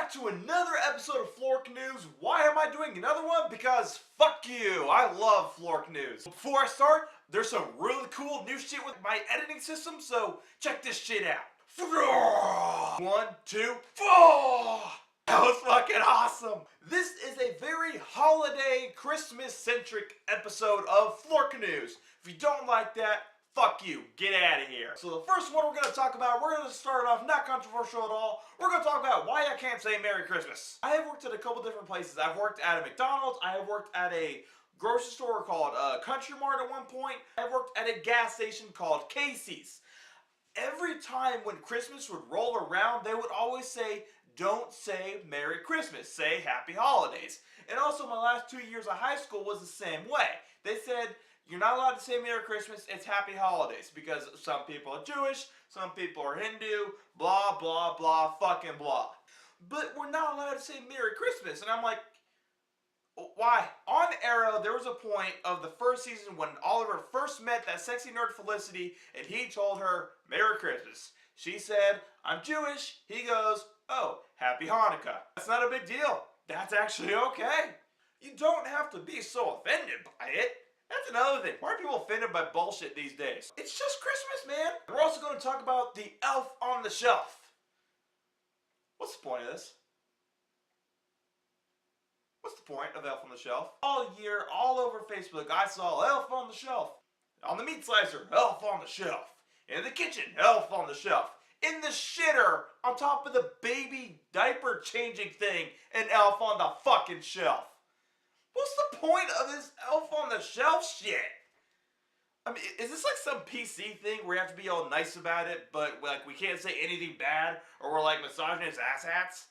back to another episode of FlorkNews. Why am I doing another one? Because fuck you, I love FlorkNews. Before I start, there's some really cool new shit with my editing system, so check this shit out. 1, 2, 4! That was fucking awesome! This is a very holiday, Christmas-centric episode of FlorkNews. If you don't like that, fuck you. Get out of here. So the first one we're going to talk about, we're going to start off not controversial at all. We're going to talk about why I can't say Merry Christmas. I have worked at a couple different places. I've worked at a McDonald's. I have worked at a grocery store called Country Mart at one point. I've worked at a gas station called Casey's. Every time when Christmas would roll around, they would always say, don't say Merry Christmas, say Happy Holidays. And also my last 2 years of high school was the same way. They said, you're not allowed to say Merry Christmas, it's Happy Holidays, because some people are Jewish, some people are Hindu, blah, blah, blah, fucking blah. But we're not allowed to say Merry Christmas, and I'm like, why? On Arrow, there was a point of the first season when Oliver first met that sexy nerd Felicity, and he told her, Merry Christmas. She said, I'm Jewish. He goes, oh, Happy Hanukkah. That's not a big deal. That's actually okay. You don't have to be so offended by it. That's another thing. Why are people offended by bullshit these days? It's just Christmas, man. We're also going to talk about the Elf on the Shelf. What's the point of this? What's the point of Elf on the Shelf? All year, all over Facebook, I saw Elf on the Shelf. On the meat slicer, Elf on the Shelf. In the kitchen, Elf on the Shelf. In the shitter, on top of the baby diaper changing thing, an Elf on the fucking shelf. What's the point of this Elf on the Shelf shit? I mean, is this like some PC thing where you have to be all nice about it, but like we can't say anything bad, or we're like misogynist asshats?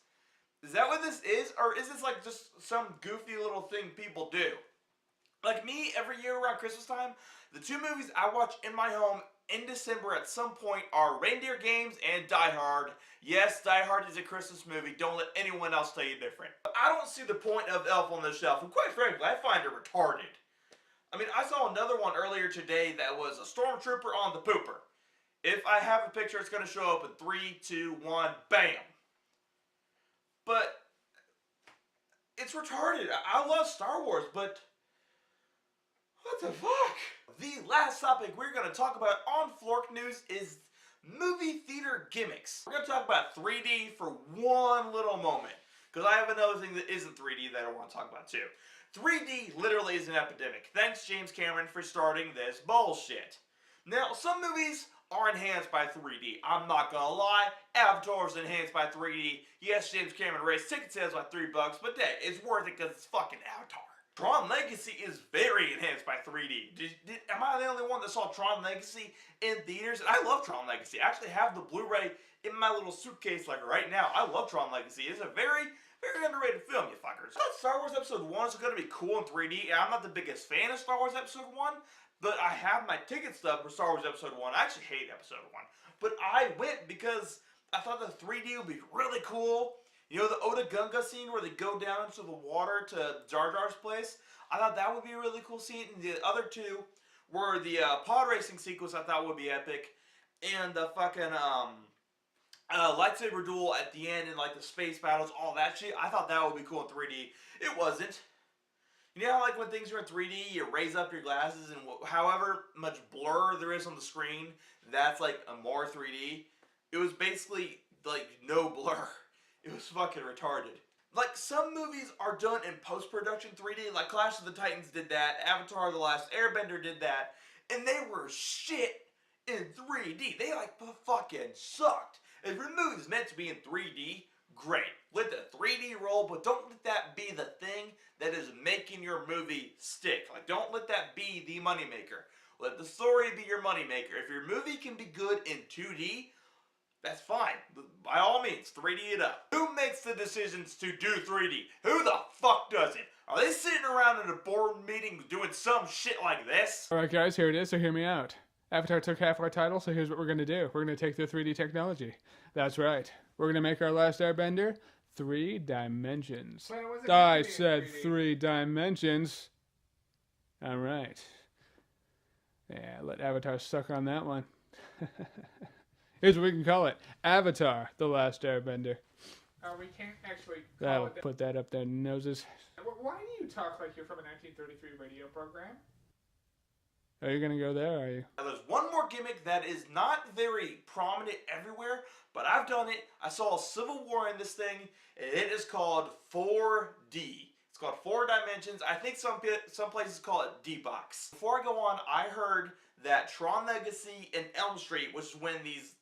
Is that what this is? Or is this like just some goofy little thing people do? Like me, every year around Christmas time, the two movies I watch in my home in December at some point are Reindeer Games and Die Hard. Yes, Die Hard is a Christmas movie. Don't let anyone else tell you different. But I don't see the point of Elf on the Shelf, and quite frankly, I find it retarded. I mean, I saw another one earlier today that was a stormtrooper on the pooper. If I have a picture, it's going to show up in 3, 2, 1, bam. But it's retarded. I love Star Wars, but what the fuck? The last topic we're going to talk about on FlorkNews is movie theater gimmicks. We're going to talk about 3D for one little moment, because I have another thing that isn't 3D that I want to talk about too. 3D literally is an epidemic. Thanks, James Cameron, for starting this bullshit. Now, some movies are enhanced by 3D. I'm not gonna lie, Avatar is enhanced by 3D. Yes, James Cameron raised ticket sales by $3, but hey, it's worth it because it's fucking Avatar. Tron Legacy is very enhanced by 3D. Am I the only one that saw Tron Legacy in theaters? And I love Tron Legacy. I actually have the Blu-ray in my little suitcase like right now. I love Tron Legacy. It's a very underrated film, you fuckers. I thought Star Wars Episode 1 is going to be cool in 3D. I'm not the biggest fan of Star Wars Episode 1, but I have my ticket stub for Star Wars Episode 1. I actually hate Episode 1. But I went because I thought the 3D would be really cool. You know the Oda Gunga scene where they go down into the water to Jar Jar's place? I thought that would be a really cool scene. And the other two were the pod racing sequence I thought would be epic. And the fucking lightsaber duel at the end and like the space battles, all that shit. I thought that would be cool in 3D. It wasn't. You know how like when things are in 3D, you raise up your glasses and however much blur there is on the screen, that's like a more 3D. It was basically like no blur. It was fucking retarded. Like some movies are done in post-production 3D, like Clash of the Titans did that, Avatar The Last Airbender did that, and they were shit in 3D. They like fucking sucked. If your movie is meant to be in 3D, great. Let the 3D roll, but don't let that be the thing that is making your movie stick. Like, don't let that be the moneymaker. Let the story be your moneymaker. If your movie can be good in 2D, that's fine. By all means, 3D it up. Who makes the decisions to do 3D? Who the fuck does it? Are they sitting around in a board meeting doing some shit like this? Alright guys, here it is, so hear me out. Avatar took half our title, so here's what we're going to do. We're going to take the 3D technology. That's right. We're going to make our last Airbender 3 dimensions. I said 3 dimensions. Alright. Yeah, let Avatar suck on that one. Here's what we can call it. Avatar, The Last Airbender. We can't actually call it that. Put that up their noses. Why do you talk like you're from a 1933 radio program? Are you gonna go there, or are you? Now, there's one more gimmick that is not very prominent everywhere, but I've done it. I saw a Civil War in this thing, and it is called 4D. It's called 4 Dimensions. I think some places call it D-Box. Before I go on, I heard that Tron Legacy and Elm Street, which is when this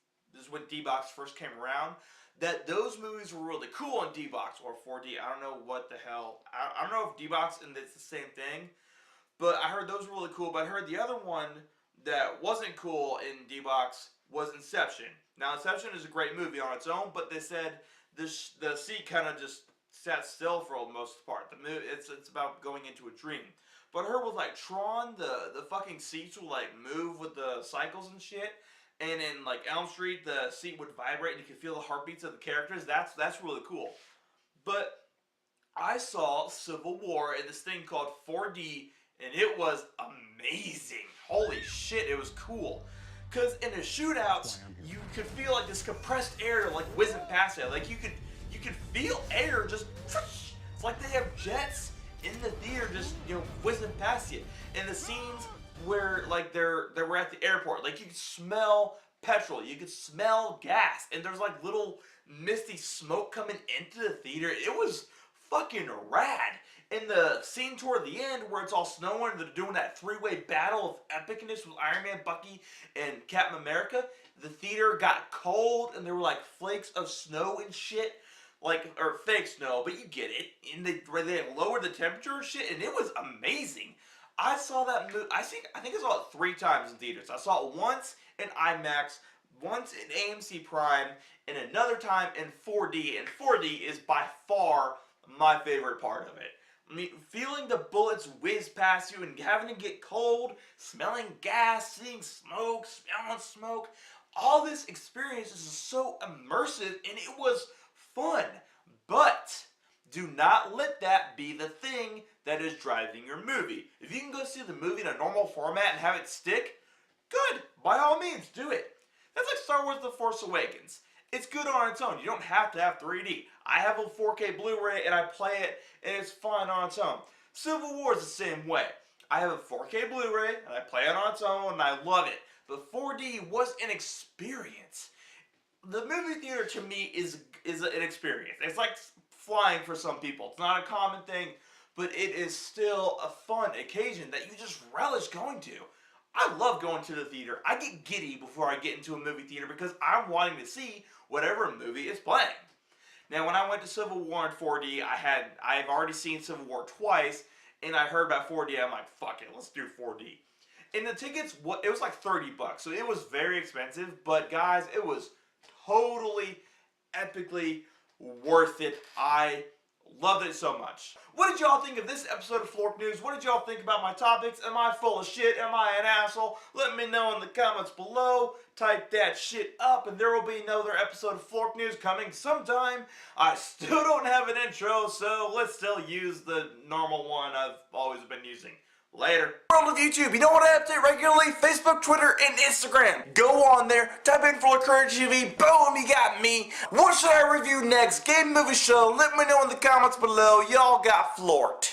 is when D-Box first came around, that those movies were really cool in D-Box or 4D. I don't know what the hell. I don't know if D-Box and it's the same thing. But I heard those were really cool. But I heard the other one that wasn't cool in D-Box was Inception. Now, Inception is a great movie on its own, but they said the scene kind of just sat still for the most part. The movie, it's about going into a dream. But I heard with like Tron, the fucking seats will like move with the cycles and shit. And in like Elm Street, the seat would vibrate and you could feel the heartbeats of the characters. That's really cool. But I saw Civil War in this thing called 4D. And it was amazing. Holy shit, it was cool. Because in the shootouts, you could feel like this compressed air like whizzing past it. Like you could feel air just, it's like they have jets in the theater just, you know, whizzing past you. And the scenes where like they were at the airport, like you could smell petrol, you could smell gas, and there's like little misty smoke coming into the theater. It was fucking rad. In the scene toward the end where it's all snowing and they're doing that three-way battle of epicness with Iron Man, Bucky, and Captain America, the theater got cold and there were like flakes of snow and shit, like, or fake snow, but you get it. And they lowered the temperature and shit, and it was amazing. I saw that movie. I think I saw it 3 times in theaters. I saw it once in IMAX, once in AMC Prime, and another time in 4D. And 4D is by far my favorite part of it. I mean, feeling the bullets whiz past you and having to get cold, smelling gas, seeing smoke, smelling smoke. All this experience is so immersive and it was fun. But do not let that be the thing that is driving your movie. If you can go see the movie in a normal format and have it stick, good. By all means, do it. That's like Star Wars The Force Awakens. It's good on its own. You don't have to have 3D. I have a 4K Blu-ray and I play it and it's fine on its own. Civil War is the same way. I have a 4K Blu-ray and I play it on its own and I love it. But 4D was an experience. The movie theater to me is an experience. It's like flying for some people. It's not a common thing, but it is still a fun occasion that you just relish going to. I love going to the theater. I get giddy before I get into a movie theater because I'm wanting to see whatever movie is playing. Now, when I went to Civil War in 4D, I've already seen Civil War twice, and I heard about 4D. I'm like, fuck it, let's do 4D. And the tickets, it was like $30, so it was very expensive. But guys, it was totally, epically worth it. I loved it so much. What did y'all think of this episode of FlorkNews? What did y'all think about my topics? Am I full of shit? Am I an asshole? Let me know in the comments below. Type that shit up and there will be another episode of FlorkNews coming sometime. I still don't have an intro, so let's still use the normal one I've always been using. Later. World of YouTube, you know what I update regularly? Facebook, Twitter, and Instagram. Go on there, type in FlorkertaTV, boom, you got me. What should I review next? Game, movie, show? Let me know in the comments below. Y'all got florked.